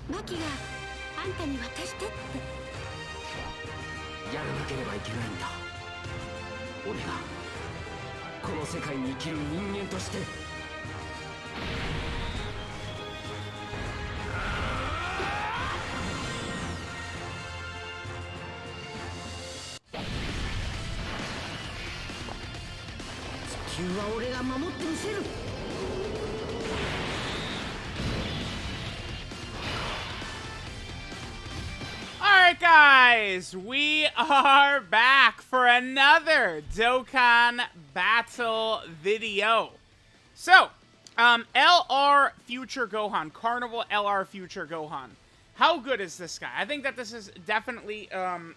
マキがあんたに渡してって。やらなければいけないんだ。俺がこの世界に生きる人間として。地球は俺が守ってみせる。Alright guys, we are back for another Dokkan battle video. So, LR Future Gohan, Carnival LR Future Gohan. How good is this guy? I think that this is definitely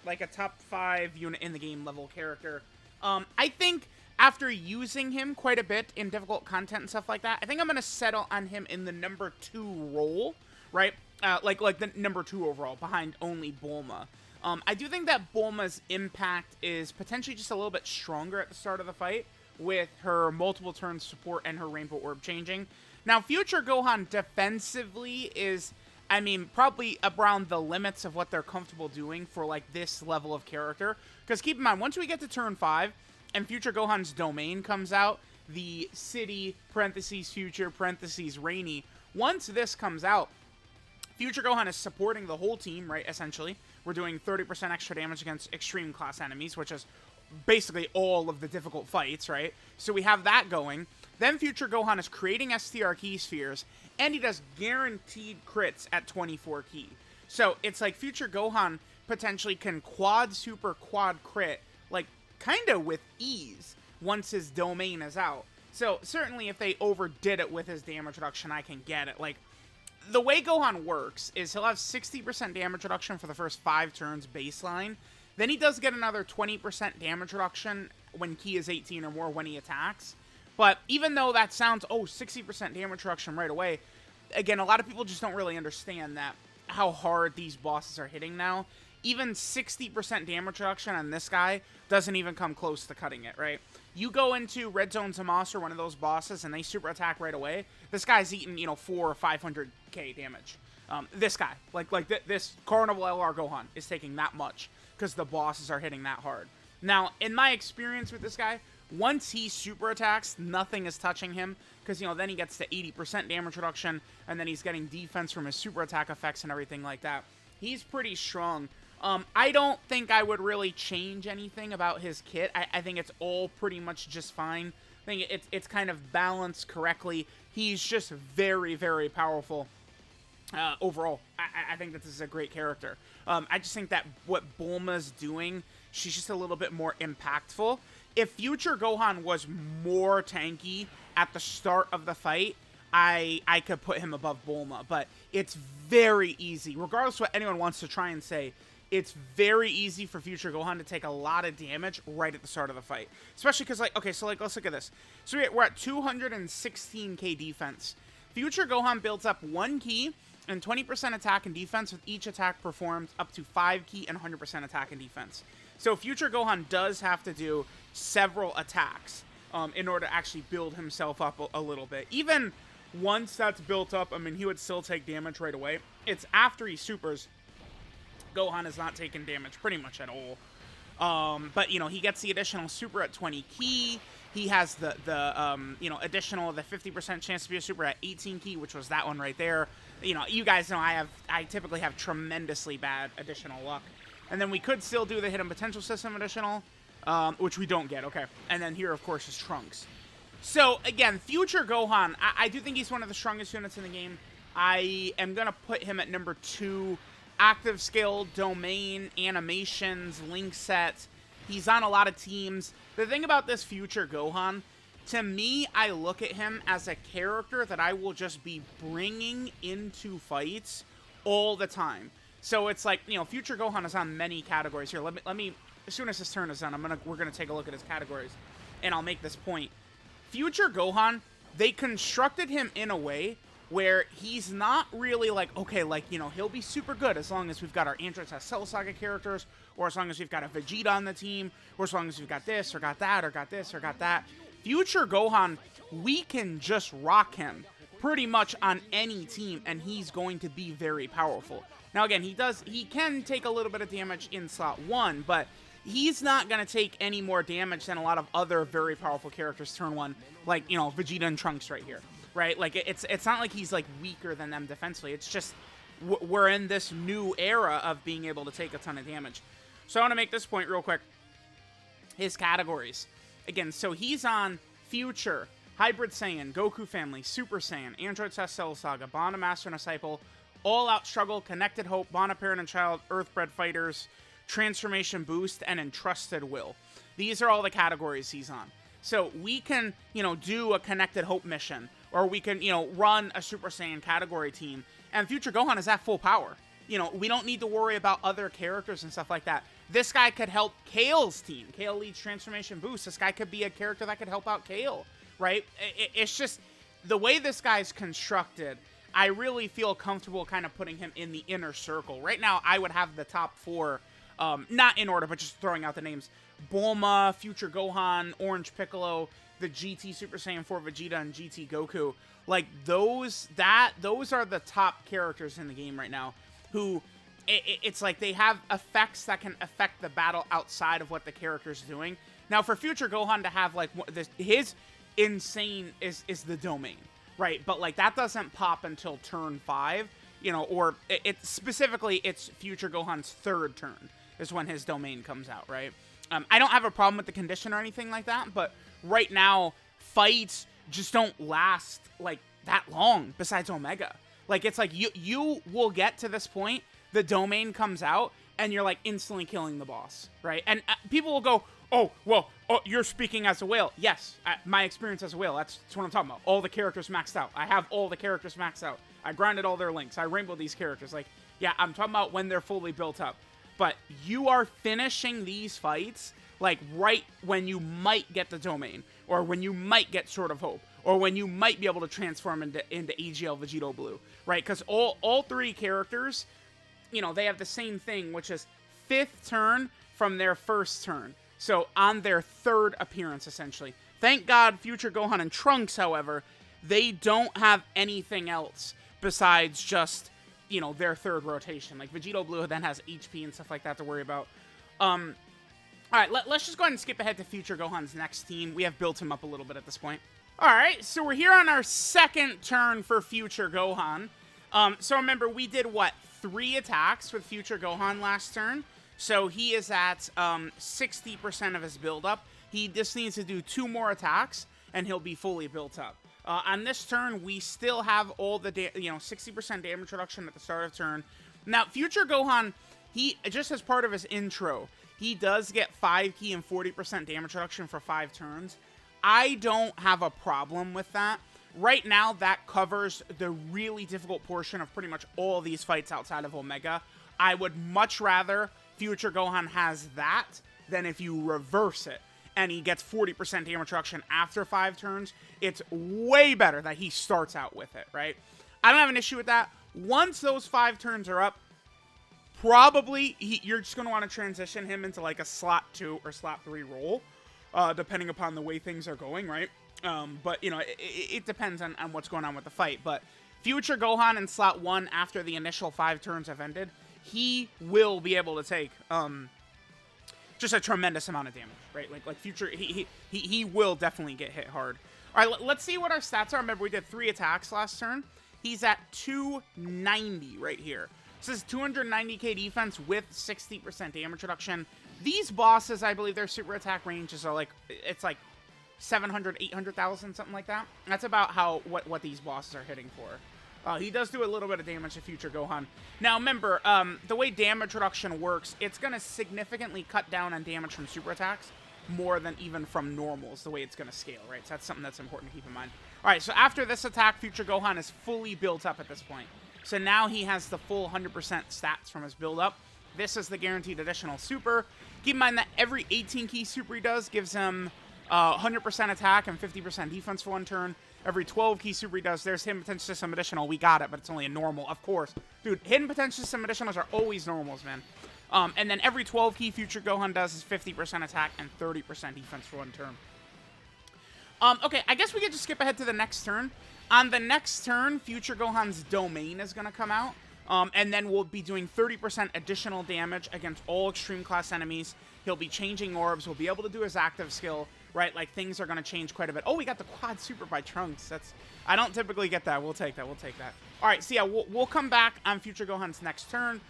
like a top 5 unit in the game level character. I think after using him quite a bit in difficult content and stuff like that, I think I'm going to settle on him in the number 2 role, right? Like the number 2 overall, behind only Bulma. I do think that Bulma's impact is potentially just a little bit stronger at the start of the fight, with her multiple turn support and her Rainbow Orb changing. Now, Future Gohan defensively is, I mean, probably around the limits of what they're comfortable doing for, like, this level of character. Because keep in mind, once we get to turn 5, and Future Gohan's domain comes out, the city, parentheses, future, parentheses, rainy, once this comes out, Future Gohan is supporting the whole team, right, essentially. We're doing 30% extra damage against extreme class enemies, which is basically all of the difficult fights, right? So we have that going. Then Future Gohan is creating STR key spheres, and he does guaranteed crits at 24 key. So it's like Future Gohan potentially can quad, super, quad crit, like, kind of with ease once his domain is out. So certainly if they overdid it with his damage reduction, I can get it. Like, the way Gohan works is he'll have 60% damage reduction for the first 5 turns baseline. Then he does get another 20% damage reduction when ki is 18 or more when he attacks. But even though that sounds, 60% damage reduction right away, again, a lot of people just don't really understand that how hard these bosses are hitting now. Even 60% damage reduction on this guy doesn't even come close to cutting it, right? You go into Red Zone Zamasu or one of those bosses and they super attack right away, this guy's eating, 400 or 500k damage. This guy, this Carnival LR Gohan is taking that much because the bosses are hitting that hard. Now, in my experience with this guy, once he super attacks, nothing is touching him because, then he gets to 80% damage reduction and then he's getting defense from his super attack effects and everything like that. He's pretty strong. I don't think I would really change anything about his kit. I think it's all pretty much just fine. I think it's kind of balanced correctly. He's just very, very powerful overall. I think that this is a great character. I just think that what Bulma's doing, she's just a little bit more impactful. If Future Gohan was more tanky at the start of the fight, I could put him above Bulma. But it's very easy, regardless of what anyone wants to try and say, it's very easy for Future Gohan to take a lot of damage right at the start of the fight. Especially because, let's look at this. So we're at 216k defense. Future Gohan builds up 1 ki and 20% attack and defense, with each attack performed up to 5 ki and 100% attack and defense. So Future Gohan does have to do several attacks in order to actually build himself up a little bit. Even once that's built up, I mean, he would still take damage right away. It's after he supers, Gohan is not taking damage pretty much at all. But, he gets the additional super at 20 ki. He has the additional, the 50% chance to be a super at 18 ki, which was that one right there. You guys know I typically have tremendously bad additional luck. And then we could still do the hidden potential system additional, which we don't get, okay. And then here, of course, is Trunks. So, again, Future Gohan, I do think he's one of the strongest units in the game. I am going to put him at number 2. Active skill, domain, animations, link sets. He's on a lot of teams. The thing about this Future Gohan, to me, I look at him as a character that I will just be bringing into fights all the time. So it's like, Future Gohan is on many categories here. Let me as soon as his turn is done, we're gonna take a look at his categories, and I'll make this point. Future Gohan, they constructed him in a way where he's not really like, okay, he'll be super good as long as we've got our Android Cell Saga characters, or as long as we've got a Vegeta on the team, or as long as we've got this, or got that, or got this, or got that. Future Gohan, we can just rock him pretty much on any team, and he's going to be very powerful. Now, again, he can take a little bit of damage in slot 1, but he's not going to take any more damage than a lot of other very powerful characters turn 1, like, you know, Vegeta and Trunks right here, right? Like, it's not like he's, like, weaker than them defensively. It's just we're in this new era of being able to take a ton of damage. So I want to make this point real quick. His categories. Again, so he's on Future, Hybrid Saiyan, Goku Family, Super Saiyan, Android Test Cell Saga, Bond, Master, and Disciple, All Out Struggle, Connected Hope, Bond, Parent and Child, Earthbred Fighters, Transformation Boost, and Entrusted Will. These are all the categories he's on. So we can, you know, do a Connected Hope mission, or we can, you know, run a Super Saiyan category team, and Future Gohan is at full power. You know, we don't need to worry about other characters and stuff like that. This guy could help Kale's team. Kale leads Transformation Boost. This guy could be a character that could help out Kale, right? It's just the way this guy's constructed, I really feel comfortable kind of putting him in the inner circle. Right now, I would have the top 4, not in order, but just throwing out the names. Bulma, Future Gohan, Orange Piccolo, the GT Super Saiyan 4 Vegeta, and GT Goku. Like, those are the top characters in the game right now, who, it's like they have effects that can affect the battle outside of what the character's doing. Now, for Future Gohan to have, like, his insane is the domain, right? But, like, that doesn't pop until turn 5, you know, or specifically, it's Future Gohan's 3rd turn is when his domain comes out, right? I don't have a problem with the condition or anything like that, but right now, fights just don't last, like, that long besides Omega. Like, it's like you will get to this point, the domain comes out, and you're, like, instantly killing the boss, right? And people will go, oh, well, you're speaking as a whale. Yes, my experience as a whale, that's what I'm talking about. All the characters maxed out. I have all the characters maxed out. I grinded all their links. I rainbowed these characters. Like, yeah, I'm talking about when they're fully built up. But you are finishing these fights, like, right when you might get the domain, or when you might get Sword of Hope, or when you might be able to transform into AGL Vegito Blue, right? Because all 3 characters, you know, they have the same thing, which is 5th turn from their 1st turn. So on their 3rd appearance, essentially. Thank God Future Gohan and Trunks, however, they don't have anything else besides just, you know, their 3rd rotation. Like, Vegito Blue then has HP and stuff like that to worry about. Alright, let's just go ahead and skip ahead to Future Gohan's next team. We have built him up a little bit at this point. Alright, so we're here on our 2nd turn for Future Gohan. So remember, we did, what, 3 attacks with Future Gohan last turn? So he is at 60% of his build-up. He just needs to do 2 more attacks, and he'll be fully built up. On this turn, we still have all the, 60% damage reduction at the start of turn. Now, Future Gohan, he, just as part of his intro, he does get 5 key and 40% damage reduction for 5 turns. I don't have a problem with that. Right now, that covers the really difficult portion of pretty much all these fights outside of Omega. I would much rather Future Gohan has that than if you reverse it and he gets 40% damage reduction after 5 turns. It's way better that he starts out with it, right? I don't have an issue with that. Once those 5 turns are up, probably you're just going to want to transition him into like a slot 2 or slot 3 role, depending upon the way things are going, right? But, you know, it depends on what's going on with the fight. But Future Gohan in slot 1, after the initial 5 turns have ended, he will be able to take just a tremendous amount of damage, right? Like Future, he will definitely get hit hard. All right, let's see what our stats are. Remember, we did 3 attacks last turn. He's at 290 right here. This is 290k defense with 60% damage reduction. These bosses, I believe their super attack ranges are like, it's like 700, 800,000, something like that. That's about what these bosses are hitting for. He does do a little bit of damage to Future Gohan. Now, remember, the way damage reduction works, it's going to significantly cut down on damage from super attacks more than even from normals, the way it's going to scale, right? So that's something that's important to keep in mind. All right, so after this attack, Future Gohan is fully built up at this point. So now he has the full 100% stats from his build-up. This is the guaranteed additional super. Keep in mind that every 18 key super he does gives him 100% attack and 50% defense for 1 turn. Every 12 key super he does, there's Hidden Potential System Additional. We got it, but it's only a normal, of course. Dude, Hidden Potential System Additionals are always normals, man. And then every 12 key Future Gohan does is 50% attack and 30% defense for 1 turn. Okay, I guess we could just skip ahead to the next turn. on the next turn, Future Gohan's domain is going to come out. And then we'll be doing 30% additional damage against all extreme class enemies. He'll be changing orbs. We'll be able to do his active skill, right? Like, things are going to change quite a bit. Oh, we got the quad super by Trunks. I don't typically get that. We'll take that. We'll take that. All right, so yeah, we'll come back on Future Gohan's next turn,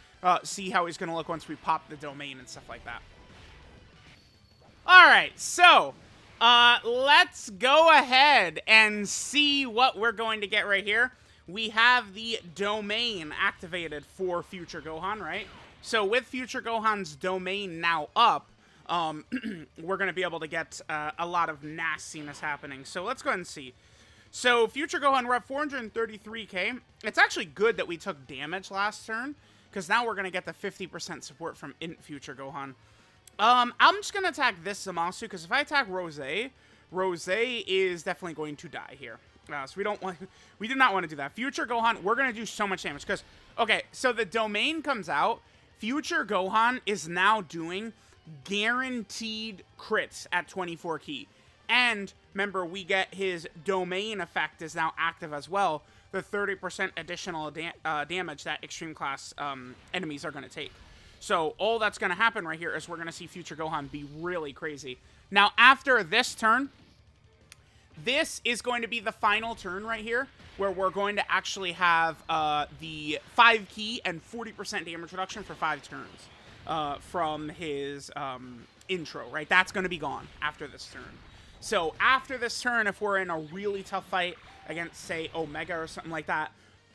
see how he's going to look once we pop the domain and stuff like that. All right, so let's go ahead and see what we're going to get right here. We have the domain activated for Future Gohan, right? So with Future Gohan's domain now up, we're going to be able to get a lot of nastiness happening. So let's go ahead and see. So Future Gohan, we're at 433k. It's actually good that we took damage last turn, because now we're going to get the 50% support from Int Future Gohan. I'm just going to attack this Zamasu, because if I attack Rose is definitely going to die here. So we do not want to do that. Future Gohan, we're going to do so much damage because, okay, so the domain comes out. Future Gohan is now doing guaranteed crits at 24 key. And remember, we get his domain effect is now active as well. The 30% additional damage that extreme class enemies are going to take. So all that's going to happen right here is we're going to see Future Gohan be really crazy. Now, after this turn, this is going to be the final turn right here, where we're going to actually have the 5 key and 40% damage reduction for 5 turns from his intro, right? That's going to be gone after this turn. So after this turn, if we're in a really tough fight against, say, Omega or something like that,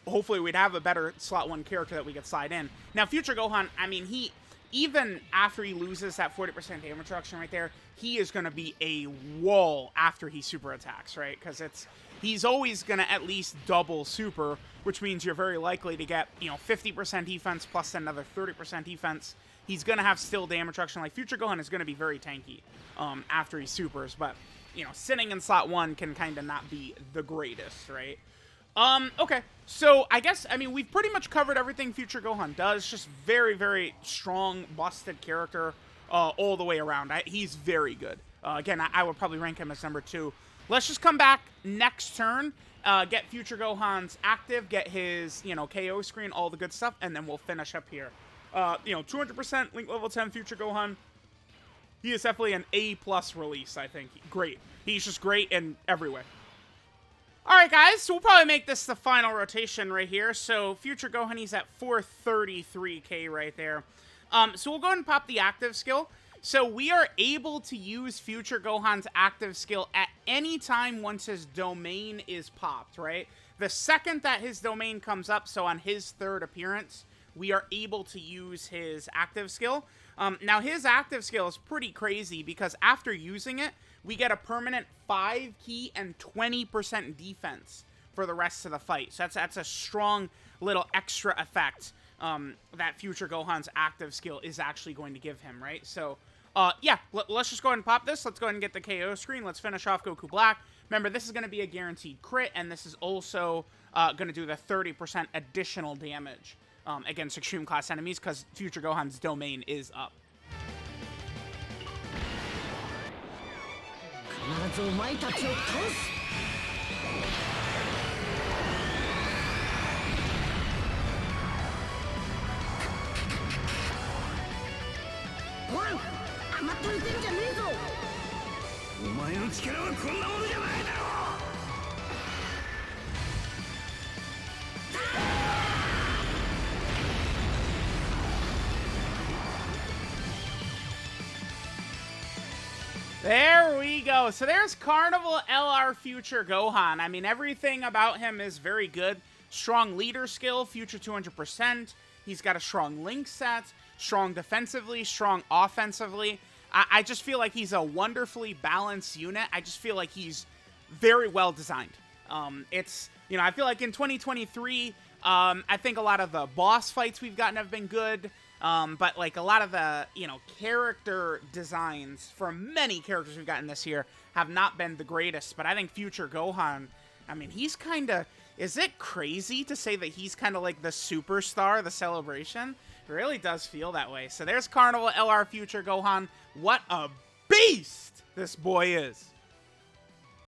hopefully we'd have a better slot 1 character that we could slide in. Now, Future Gohan, I mean, even after he loses that 40% damage reduction right there, he is going to be a wall after he super attacks, right? Because he's always going to at least double super, which means you're very likely to get, 50% defense plus another 30% defense. He's going to have still damage reduction. Like, Future Gohan is going to be very tanky after he supers, but, sitting in slot 1 can kind of not be the greatest, right? Okay, so I guess, we've pretty much covered everything Future Gohan does. Just very, very strong, busted character all the way around. He's very good. Again, I would probably rank him as number 2. Let's just come back next turn, get Future Gohan's active, get his, KO screen, all the good stuff, and then we'll finish up here. 200% Link Level 10 Future Gohan. He is definitely an A+ release, I think. Great. He's just great in every way. Alright guys, so we'll probably make this the final rotation right here. So Future Gohan, he's at 433k right there. So we'll go ahead and pop the active skill. So we are able to use Future Gohan's active skill at any time once his domain is popped, right? The second that his domain comes up, so on his 3rd appearance, we are able to use his active skill. Now his active skill is pretty crazy because after using it, we get a permanent 5 key and 20% defense for the rest of the fight. So that's a strong little extra effect that Future Gohan's active skill is actually going to give him, right? So, yeah, let's just go ahead and pop this. Let's go ahead and get the KO screen. Let's finish off Goku Black. Remember, this is going to be a guaranteed crit, and this is also going to do the 30% additional damage against extreme class enemies because Future Gohan's domain is up. There we go. So there's Carnival LR Future Gohan. I mean, everything about him is very good. Strong leader skill, Future 200%. He's got a strong link set, strong defensively, strong offensively. I just feel like he's a wonderfully balanced unit. I just feel like he's very well designed. I feel like in 2023, I think a lot of the boss fights we've gotten have been good. But like a lot of the, character designs for many characters we've gotten this year have not been the greatest. But I think Future Gohan, I mean, he's kind of, is it crazy to say that he's kind of like the superstar, the celebration? It really does feel that way. So there's Carnival LR Future Gohan. What a beast this boy is.